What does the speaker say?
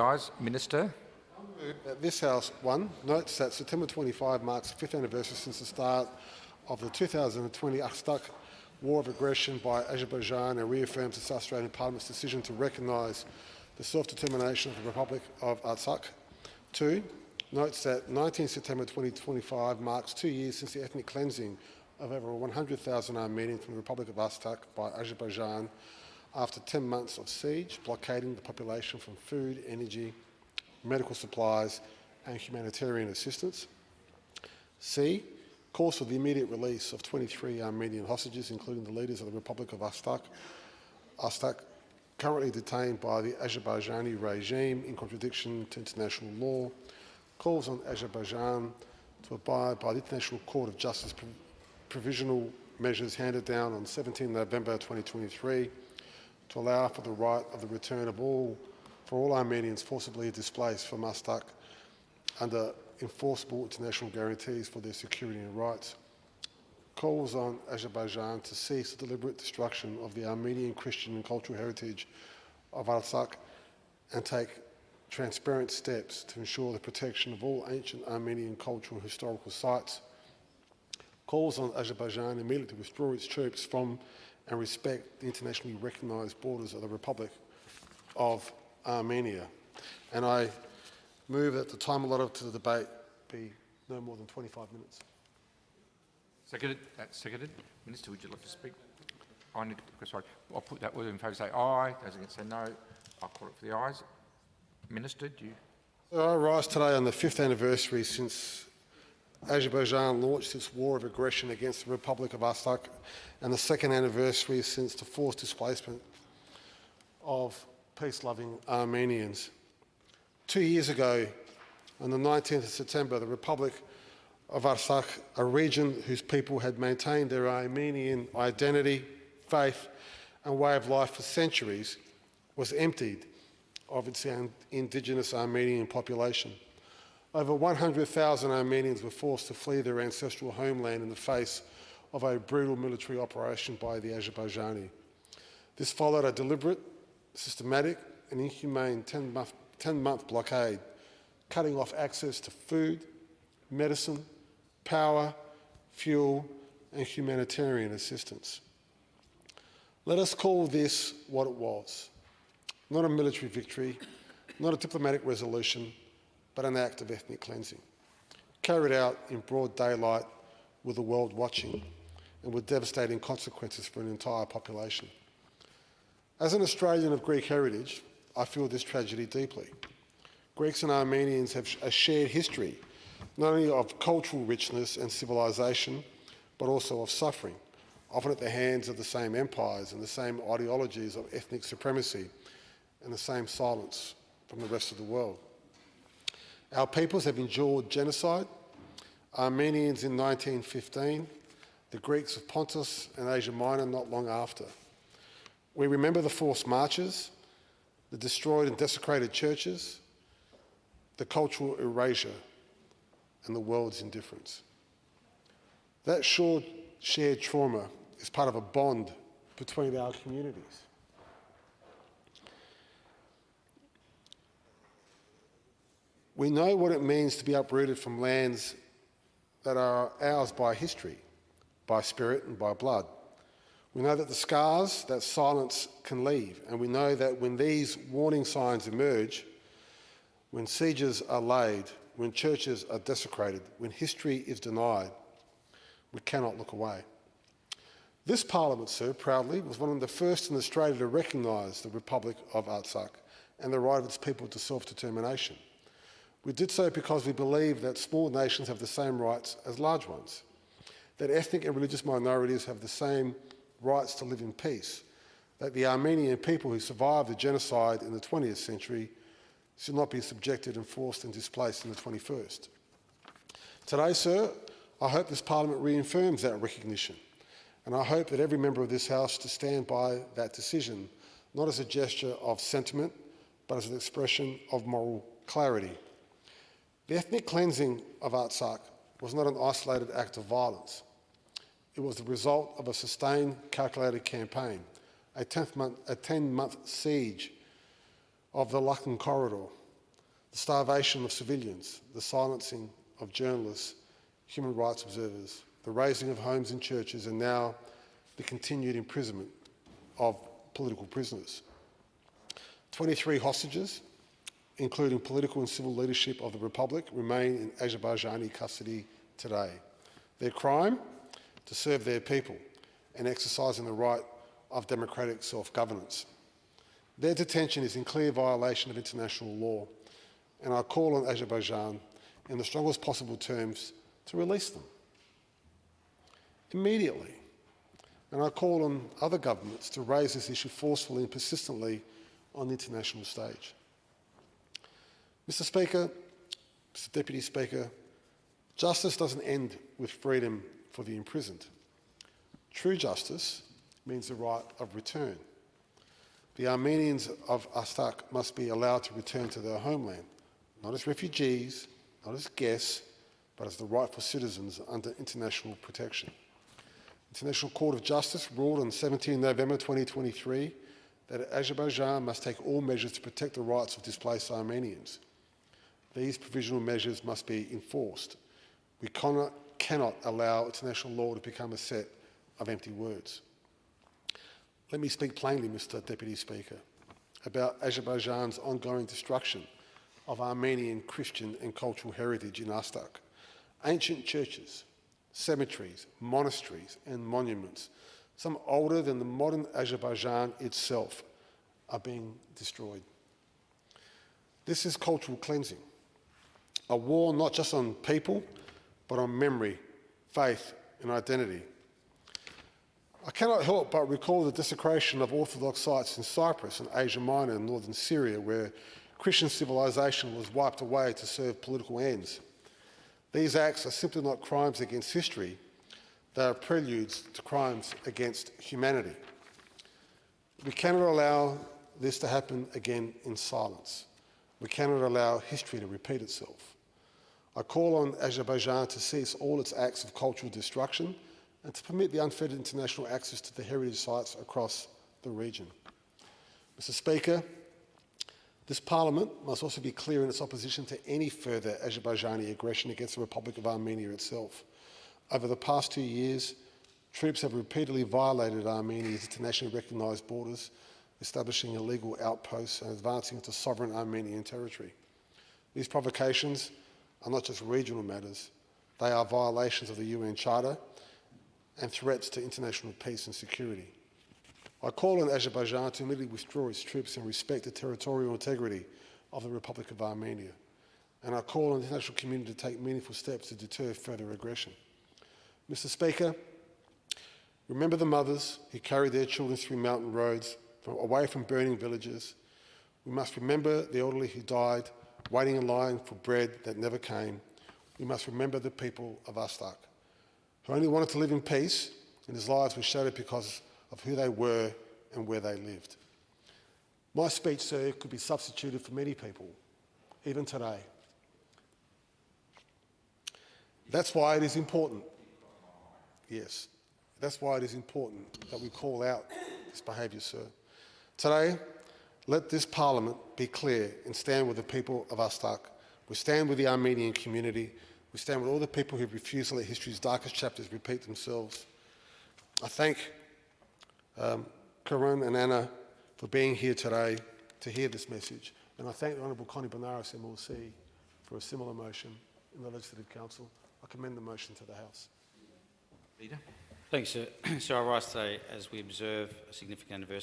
Ayes. Minister. This House, 1, notes that September 25 marks the 5th anniversary since the start of the 2020 Artsakh War of aggression by Azerbaijan, and reaffirms the South Australian Parliament's decision to recognise the self-determination of the Republic of Artsakh. 2, notes that 19 September 2025 marks 2 years since the ethnic cleansing of over 100,000 Armenians from the Republic of Artsakh by Azerbaijan after 10 months of siege, blockading the population from food, energy, medical supplies and humanitarian assistance. C, calls for the immediate release of 23 Armenian hostages, including the leaders of the Republic of Artsakh, currently detained by the Azerbaijani regime in contradiction to international law. Calls on Azerbaijan to abide by the International Court of Justice provisional measures handed down on 17 November 2023 to allow for the right of the return of all Armenians forcibly displaced from Artsakh under enforceable international guarantees for their security and rights. Calls on Azerbaijan to cease the deliberate destruction of the Armenian Christian and cultural heritage of Artsakh and take transparent steps to ensure the protection of all ancient Armenian cultural and historical sites. Calls on Azerbaijan immediately to withdraw its troops from and respect the internationally recognised borders of the Republic of Armenia. And I move that the time allotted to the debate be no more than 25 minutes. Seconded. That's seconded. Minister, would you like to speak? I need to, sorry. I'll put that. All in favour say aye. Those against say no. I'll call it for the ayes. Minister, do you? So I rise today on the 5th anniversary since Azerbaijan launched its war of aggression against the Republic of Artsakh, and the 2nd anniversary since the forced displacement of peace-loving Armenians. 2 years ago, on the 19th of September, the Republic of Artsakh, a region whose people had maintained their Armenian identity, faith and way of life for centuries, was emptied of its indigenous Armenian population. Over 100,000 Armenians were forced to flee their ancestral homeland in the face of a brutal military operation by the Azerbaijani. This followed a deliberate, systematic and inhumane 10-month blockade, cutting off access to food, medicine, power, fuel and humanitarian assistance. Let us call this what it was. Not a military victory, not a diplomatic resolution, but an act of ethnic cleansing, carried out in broad daylight with the world watching and with devastating consequences for an entire population. As an Australian of Greek heritage, I feel this tragedy deeply. Greeks and Armenians have a shared history, not only of cultural richness and civilisation, but also of suffering, often at the hands of the same empires and the same ideologies of ethnic supremacy and the same silence from the rest of the world. Our peoples have endured genocide, Armenians in 1915, the Greeks of Pontus and Asia Minor not long after. We remember the forced marches, the destroyed and desecrated churches, the cultural erasure and the world's indifference. That shared trauma is part of a bond between our communities. We know what it means to be uprooted from lands that are ours by history, by spirit and by blood. We know that the scars that silence can leave, and we know that when these warning signs emerge, when sieges are laid, when churches are desecrated, when history is denied, we cannot look away. This Parliament, sir, proudly, was one of the first in Australia to recognise the Republic of Artsakh and the right of its people to self-determination. We did so because we believe that small nations have the same rights as large ones, that ethnic and religious minorities have the same rights to live in peace, that the Armenian people who survived the genocide in the 20th century should not be subjected and forced and displaced in the 21st. Today, sir, I hope this Parliament reaffirms that recognition, and I hope that every member of this House to stand by that decision, not as a gesture of sentiment, but as an expression of moral clarity. The ethnic cleansing of Artsakh was not an isolated act of violence. It was the result of a sustained, calculated campaign, a 10-month siege of the Lakan corridor, the starvation of civilians, the silencing of journalists, human rights observers, the razing of homes and churches, and now the continued imprisonment of political prisoners. 23 hostages, including political and civil leadership of the Republic, remain in Azerbaijani custody today. Their crime? To serve their people and exercising the right of democratic self-governance. Their detention is in clear violation of international law, and I call on Azerbaijan in the strongest possible terms to release them immediately. And I call on other governments to raise this issue forcefully and persistently on the international stage. Mr. Speaker, Mr. Deputy Speaker, justice doesn't end with freedom for the imprisoned. True justice means the right of return. The Armenians of Artsakh must be allowed to return to their homeland, not as refugees, not as guests, but as the rightful citizens under international protection. International Court of Justice ruled on 17 November 2023 that Azerbaijan must take all measures to protect the rights of displaced Armenians. These provisional measures must be enforced. We cannot allow international law to become a set of empty words. Let me speak plainly, Mr. Deputy Speaker, about Azerbaijan's ongoing destruction of Armenian Christian and cultural heritage in Artsakh. Ancient churches, cemeteries, monasteries and monuments, some older than the modern Azerbaijan itself, are being destroyed. This is cultural cleansing, a war not just on people, but on memory, faith and identity. I cannot help but recall the desecration of Orthodox sites in Cyprus and Asia Minor and northern Syria, where Christian civilization was wiped away to serve political ends. These acts are simply not crimes against history, they are preludes to crimes against humanity. We cannot allow this to happen again in silence. We cannot allow history to repeat itself. I call on Azerbaijan to cease all its acts of cultural destruction and to permit the unfettered international access to the heritage sites across the region. Mr. Speaker, this Parliament must also be clear in its opposition to any further Azerbaijani aggression against the Republic of Armenia itself. Over the past 2 years, troops have repeatedly violated Armenia's internationally recognised borders, establishing illegal outposts and advancing into sovereign Armenian territory. These provocations are not just regional matters, they are violations of the UN Charter and threats to international peace and security. I call on Azerbaijan to immediately withdraw its troops and respect the territorial integrity of the Republic of Armenia. And I call on the international community to take meaningful steps to deter further aggression. Mr. Speaker, remember the mothers who carried their children through mountain roads, away from burning villages. We must remember the elderly who died, waiting in line for bread that never came. We must remember the people of Artsakh, who only wanted to live in peace, and whose lives were shattered because of who they were and where they lived. My speech, sir, could be substituted for many people, even today. That's why it is important, yes, that's why it is important that we call out this behaviour, sir. Today, let this Parliament be clear and stand with the people of Artsakh. We stand with the Armenian community. We stand with all the people who refuse to let history's darkest chapters repeat themselves. I thank Karan and Anna for being here today to hear this message. And I thank the Honourable Connie Bonaros MLC for a similar motion in the Legislative Council. I commend the motion to the House. Leader. Thanks, sir. So I rise today as we observe a significant anniversary